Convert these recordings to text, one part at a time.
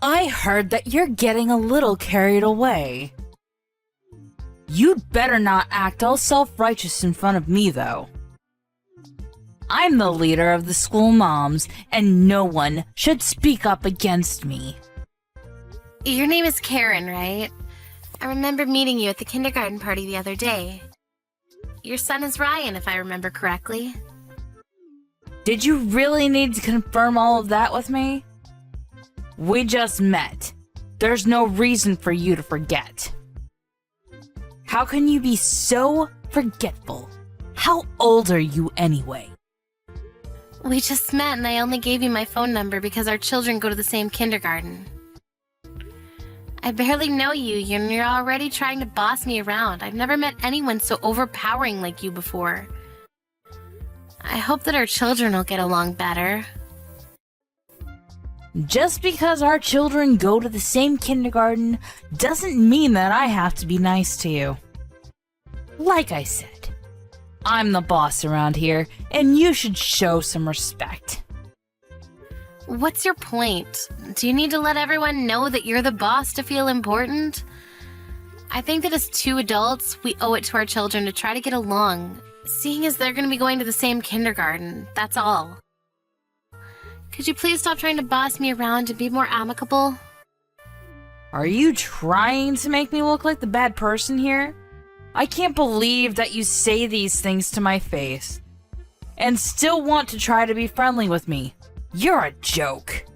I heard that you're getting a little carried away. You'd better not act all self-righteous in front of me, though. I'm the leader of the school moms, and no one should speak up against me. Your name is Karen, right? I remember meeting you at the kindergarten party the other day. Your son is Ryan, if I remember correctly. Did you really need to confirm all of that with me? We just met. There's no reason for you to forget. How can you be so forgetful? How old are you anyway? We just met and I only gave you my phone number because our children go to the same kindergarten. I barely know you and you're already trying to boss me around. I've never met anyone so overpowering like you before. I hope that our children will get along better. Just because our children go to the same kindergarten doesn't mean that I have to be nice to you. Like I said, I'm the boss around here, and you should show some respect. What's your point? Do you need to let everyone know that you're the boss to feel important? I think that as two adults, we owe it to our children to try to get along, seeing as they're going to be going to the same kindergarten, that's all. Could you please stop trying to boss me around and be more amicable? Are you trying to make me look like the bad person here? I can't believe that you say these things to my face and still want to try to be friendly with me. You're a joke.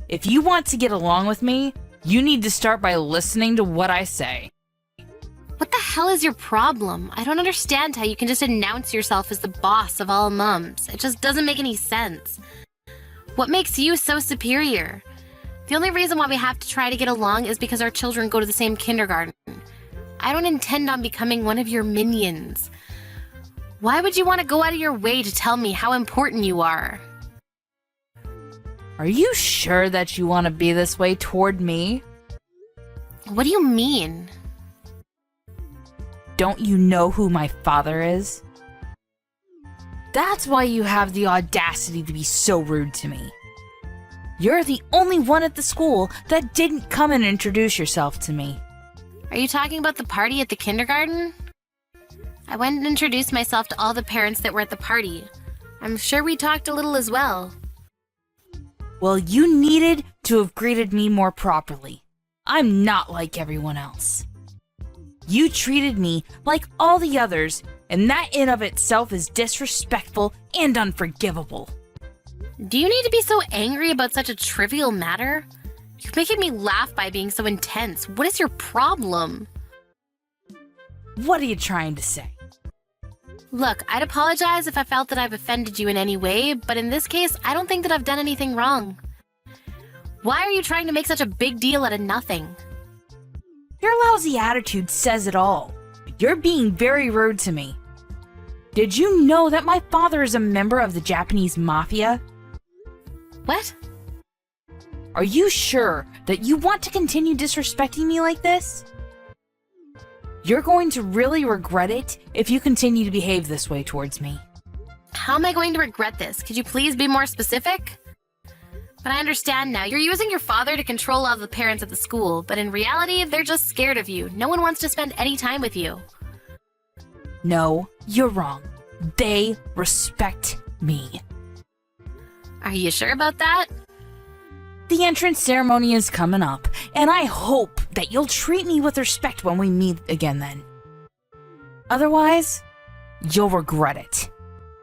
If you want to get along with me, you need to start by listening to what I say. What the hell is your problem? I don't understand how you can just announce yourself as the boss of all mums. It just doesn't make any sense. What makes you so superior? The only reason why we have to try to get along is because our children go to the same kindergarten. I don't intend on becoming one of your minions. Why would you want to go out of your way to tell me how important you are? Are you sure that you want to be this way toward me? What do you mean? Don't you know who my father is? That's why you have the audacity to be so rude to me. You're the only one at the school that didn't come and introduce yourself to me. Are you talking about the party at the kindergarten? I went and introduced myself to all the parents that were at the party. I'm sure we talked a little as well. Well, you needed to have greeted me more properly. I'm not like everyone else. You treated me like all the others, and that in of itself is disrespectful and unforgivable. Do you need to be so angry about such a trivial matter? You're making me laugh by being so intense. What is your problem? What are you trying to say? Look, I'd apologize if I felt that I've offended you in any way, but in this case, I don't think that I've done anything wrong. Why are you trying to make such a big deal out of nothing? Your lousy attitude says it all. You're being very rude to me. Did you know that my father is a member of the Japanese mafia? What? Are you sure that you want to continue disrespecting me like this? You're going to really regret it if you continue to behave this way towards me. How am I going to regret this? Could you please be more specific? But I understand now. You're using your father to control all the parents at the school, but in reality, they're just scared of you. No one wants to spend any time with you. No, you're wrong. They respect me. Are you sure about that? The entrance ceremony is coming up, and I hope that you'll treat me with respect when we meet again then. Otherwise, you'll regret it.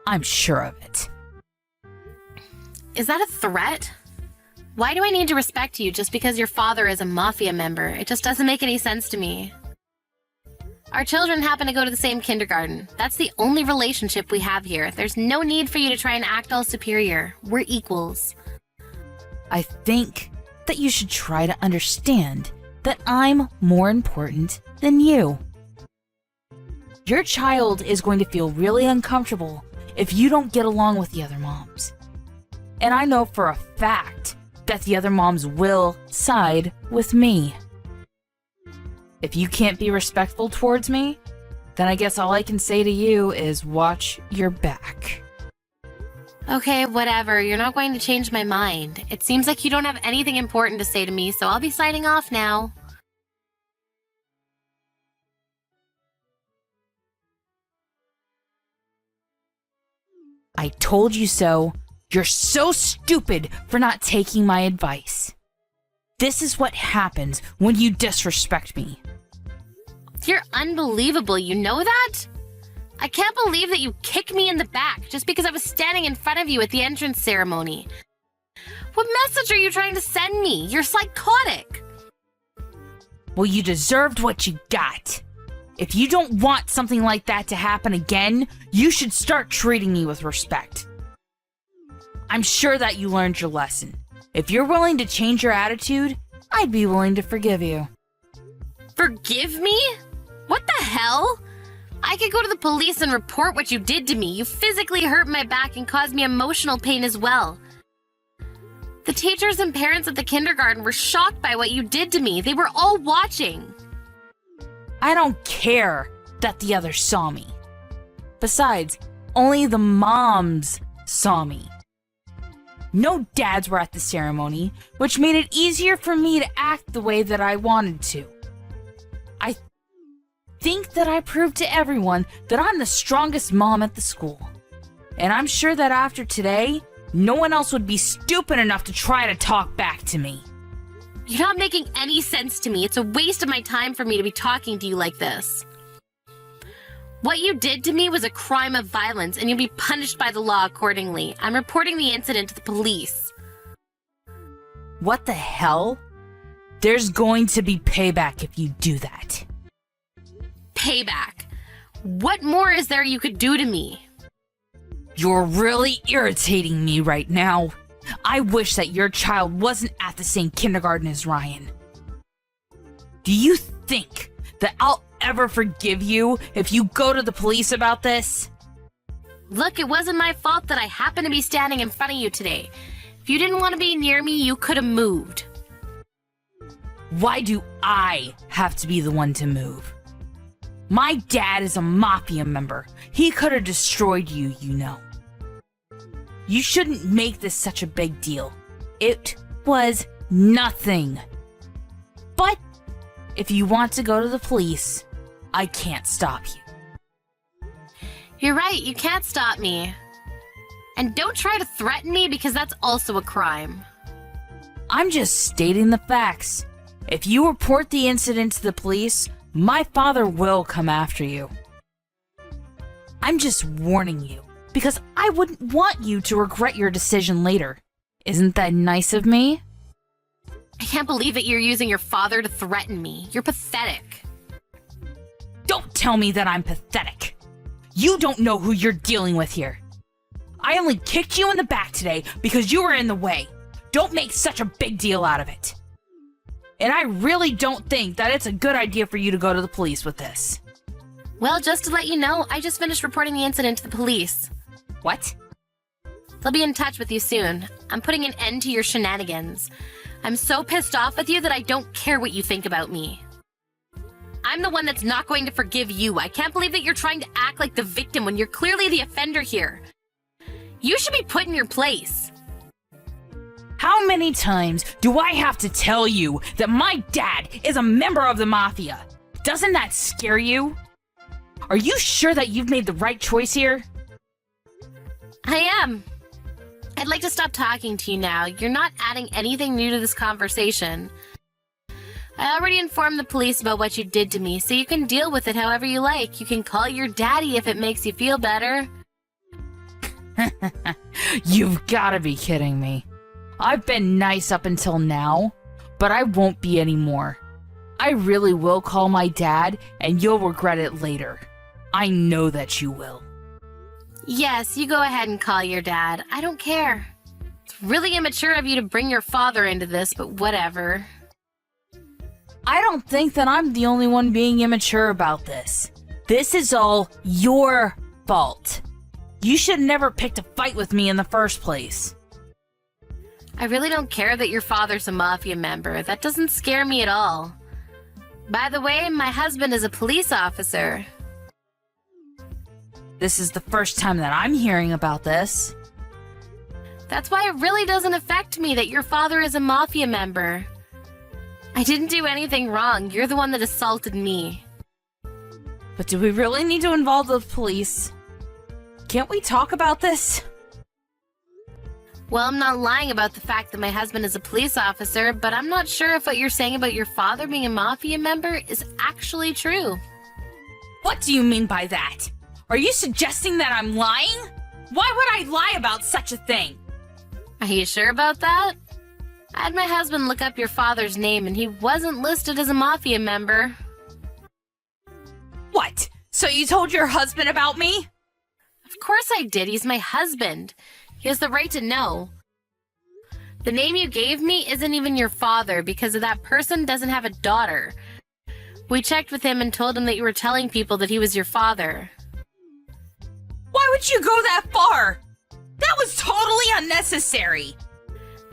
I'm sure of it. Is that a threat? Why do I need to respect you just because your father is a mafia member? It just doesn't make any sense to me. Our children happen to go to the same kindergarten. That's the only relationship we have here. There's no need for you to try and act all superior. We're equals. I think that you should try to understand that I'm more important than you. Your child is going to feel really uncomfortable if you don't get along with the other moms. And I know for a fact that the other moms will side with me. If you can't be respectful towards me, then I guess all I can say to you is watch your back. Okay, whatever. You're not going to change my mind. It seems like you don't have anything important to say to me, so I'll be signing off now. I told you so. You're so stupid for not taking my advice. This is what happens when you disrespect me. You're unbelievable, you know that? I can't believe that you kicked me in the back just because I was standing in front of you at the entrance ceremony. What message are you trying to send me? You're psychotic. Well, you deserved what you got. If you don't want something like that to happen again, you should start treating me with respect. I'm sure that you learned your lesson. If you're willing to change your attitude, I'd be willing to forgive you. Forgive me? What the hell? I could go to the police and report what you did to me. You physically hurt my back and caused me emotional pain as well. The teachers and parents at the kindergarten were shocked by what you did to me. They were all watching. I don't care that the others saw me. Besides, only the moms saw me. No dads were at the ceremony, which made it easier for me to act the way that I wanted to. I think that I proved to everyone that I'm the strongest mom at the school. And I'm sure that after today, no one else would be stupid enough to try to talk back to me. You're not making any sense to me. It's a waste of my time for me to be talking to you like this. What you did to me was a crime of violence, and you'll be punished by the law accordingly. I'm reporting the incident to the police. What the hell? There's going to be payback if you do that. Payback? What more is there you could do to me? You're really irritating me right now. I wish that your child wasn't at the same kindergarten as Ryan. Do you think that I'll ever forgive you if you go to the police about this? Look, it wasn't my fault that I happened to be standing in front of you today. If you didn't want to be near me, you could have moved. Why do I have to be the one to move? My dad is a mafia member. He could have destroyed you, you know. You shouldn't make this such a big deal. It was nothing. But if you want to go to the police, I can't stop you. You're right, you can't stop me. And don't try to threaten me because that's also a crime. I'm just stating the facts. If you report the incident to the police, my father will come after you. I'm just warning you, because I wouldn't want you to regret your decision later. Isn't that nice of me? I can't believe that you're using your father to threaten me. You're pathetic. Don't tell me that I'm pathetic. You don't know who you're dealing with here. I only kicked you in the back today because you were in the way. Don't make such a big deal out of it. And I really don't think that it's a good idea for you to go to the police with this. Well, just to let you know, I just finished reporting the incident to the police. What? They'll be in touch with you soon. I'm putting an end to your shenanigans. I'm so pissed off with you that I don't care what you think about me. I'm the one that's not going to forgive you. I can't believe that you're trying to act like the victim when you're clearly the offender here. You should be put in your place. How many times do I have to tell you that my dad is a member of the mafia? Doesn't that scare you? Are you sure that you've made the right choice here? I am. I'd like to stop talking to you now. You're not adding anything new to this conversation. I already informed the police about what you did to me, so you can deal with it however you like. You can call your daddy if it makes you feel better. You've gotta be kidding me. I've been nice up until now, but I won't be anymore. I really will call my dad, and you'll regret it later. I know that you will. Yes, you go ahead and call your dad. I don't care. It's really immature of you to bring your father into this, but whatever. I don't think that I'm the only one being immature about this. This is all your fault. You should have never picked a fight with me in the first place. I really don't care that your father's a mafia member. That doesn't scare me at all. By the way, my husband is a police officer. This is the first time that I'm hearing about this. That's why it really doesn't affect me that your father is a mafia member. I didn't do anything wrong. You're the one that assaulted me. But do we really need to involve the police? Can't we talk about this? Well, I'm not lying about the fact that my husband is a police officer, but I'm not sure if what you're saying about your father being a mafia member is actually true. What do you mean by that? Are you suggesting that I'm lying? Why would I lie about such a thing? Are you sure about that? I had my husband look up your father's name and he wasn't listed as a mafia member. What? So you told your husband about me? Of course I did. He's my husband. He has the right to know. The name you gave me isn't even your father because that person doesn't have a daughter. We checked with him and told him that you were telling people that he was your father. Why would you go that far? That was totally unnecessary.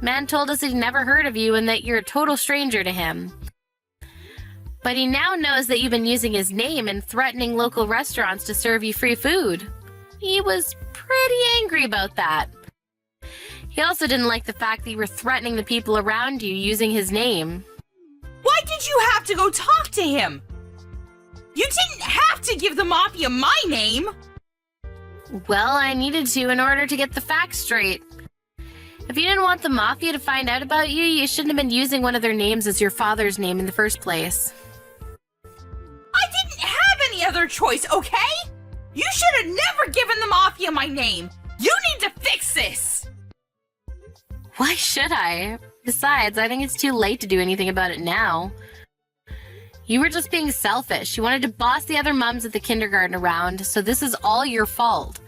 Man told us he'd never heard of you and that you're a total stranger to him. But he now knows that you've been using his name and threatening local restaurants to serve you free food. He was pretty angry about that. He also didn't like the fact that you were threatening the people around you using his name. Why did you have to go talk to him? You didn't have to give the mafia my name. Well, I needed to in order to get the facts straight. If you didn't want the mafia to find out about you, you shouldn't have been using one of their names as your father's name in the first place. I didn't have any other choice, okay? You should have never given the mafia my name. You need to fix this. Why should I? Besides, I think it's too late to do anything about it now. You were just being selfish. You wanted to boss the other mums at the kindergarten around, so this is all your fault.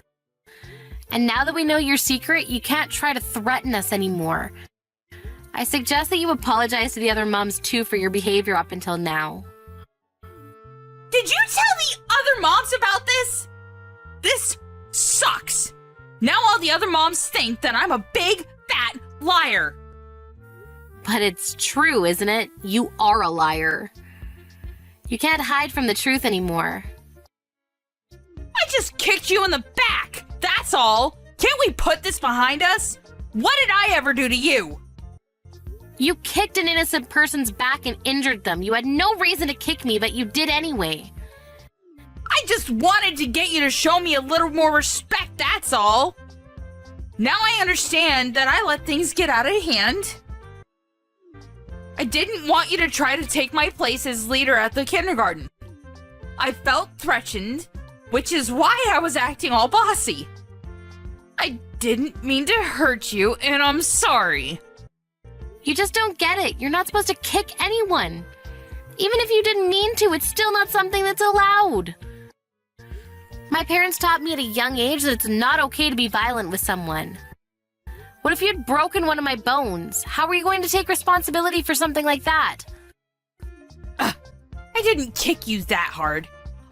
And now that we know your secret, you can't try to threaten us anymore. I suggest that you apologize to the other mums too for your behavior up until now. Did you tell the other moms about this? This sucks. Now all the other moms think that I'm a big, fat liar. But it's true, isn't it? You are a liar. You can't hide from the truth anymore. I just kicked you in the back. That's all. Can't we put this behind us? What did I ever do to you? You kicked an innocent person's back and injured them. You had no reason to kick me, but you did anyway. I just wanted to get you to show me a little more respect, that's all. Now I understand that I let things get out of hand. I didn't want you to try to take my place as leader at the kindergarten. I felt threatened, which is why I was acting all bossy. I didn't mean to hurt you, and I'm sorry. You just don't get it. You're not supposed to kick anyone. Even if you didn't mean to, it's still not something that's allowed. My parents taught me at a young age that it's not okay to be violent with someone. What if you had broken one of my bones? How were you going to take responsibility for something like that? I didn't kick you that hard.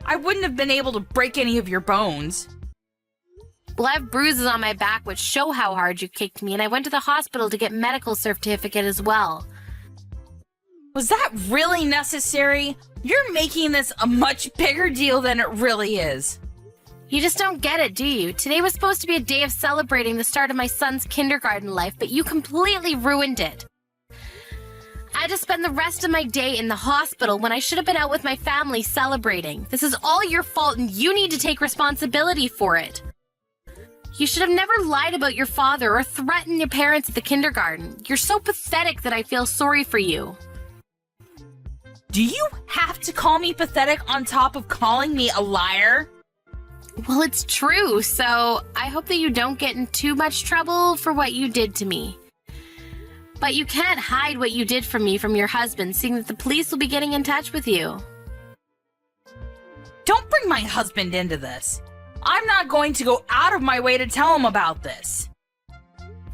I wouldn't have been able to break any of your bones. Well, I have bruises on my back which show how hard you kicked me, and I went to the hospital to get medical certificate as well. Was that really necessary? You're making this a much bigger deal than it really is. You just don't get it, do you? Today was supposed to be a day of celebrating the start of my son's kindergarten life, but you completely ruined it. I had to spend the rest of my day in the hospital when I should have been out with my family celebrating. This is all your fault and you need to take responsibility for it. You should have never lied about your father or threatened your parents at the kindergarten. You're so pathetic that I feel sorry for you. Do you have to call me pathetic on top of calling me a liar? Well, it's true, so I hope that you don't get in too much trouble for what you did to me. But you can't hide what you did for me from your husband, seeing that the police will be getting in touch with you. Don't bring my husband into this. I'm not going to go out of my way to tell him about this.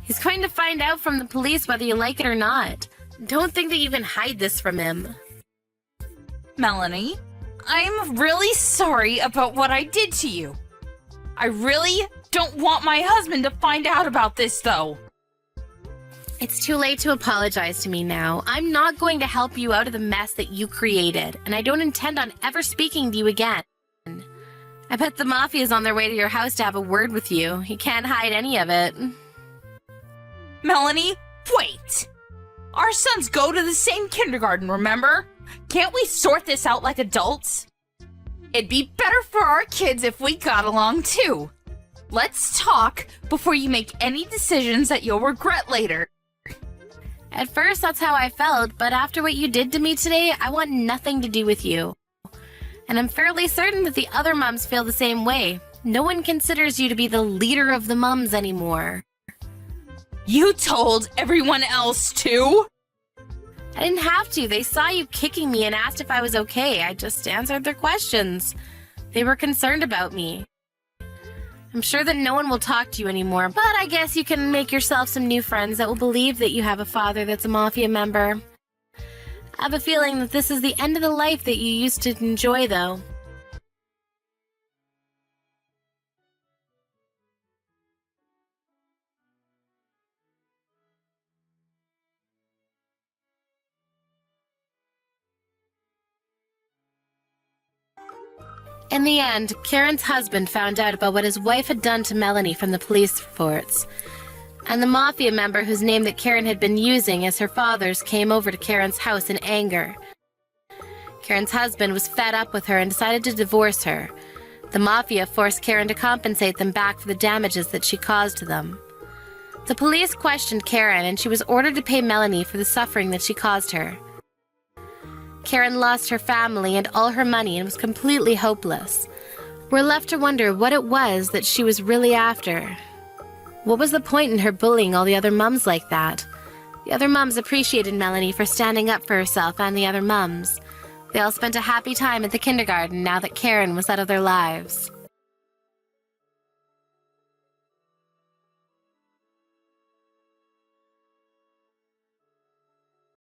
He's going to find out from the police whether you like it or not. Don't think that you can hide this from him. Melanie, I'm really sorry about what I did to you. I really don't want my husband to find out about this, though. It's too late to apologize to me now. I'm not going to help you out of the mess that you created, and I don't intend on ever speaking to you again. I bet the Mafia's on their way to your house to have a word with you. You can't hide any of it. Melanie, wait! Our sons go to the same kindergarten, remember? Can't we sort this out like adults? It'd be better for our kids if we got along too. Let's talk before you make any decisions that you'll regret later. At first, that's how I felt, but after what you did to me today, I want nothing to do with you. And I'm fairly certain that the other mums feel the same way. No one considers you to be the leader of the mums anymore. You told everyone else too? I didn't have to. They saw you kicking me and asked if I was okay. I just answered their questions. They were concerned about me. I'm sure that no one will talk to you anymore, but I guess you can make yourself some new friends that will believe that you have a father that's a mafia member. I have a feeling that this is the end of the life that you used to enjoy, though. In the end, Karen's husband found out about what his wife had done to Melanie from the police reports. And the mafia member whose name that Karen had been using as her father's came over to Karen's house in anger. Karen's husband was fed up with her and decided to divorce her. The mafia forced Karen to compensate them back for the damages that she caused to them. The police questioned Karen and she was ordered to pay Melanie for the suffering that she caused her. Karen lost her family and all her money and was completely hopeless. We're left to wonder what it was that she was really after. What was the point in her bullying all the other mums like that? The other mums appreciated Melanie for standing up for herself and the other mums. They all spent a happy time at the kindergarten now that Karen was out of their lives.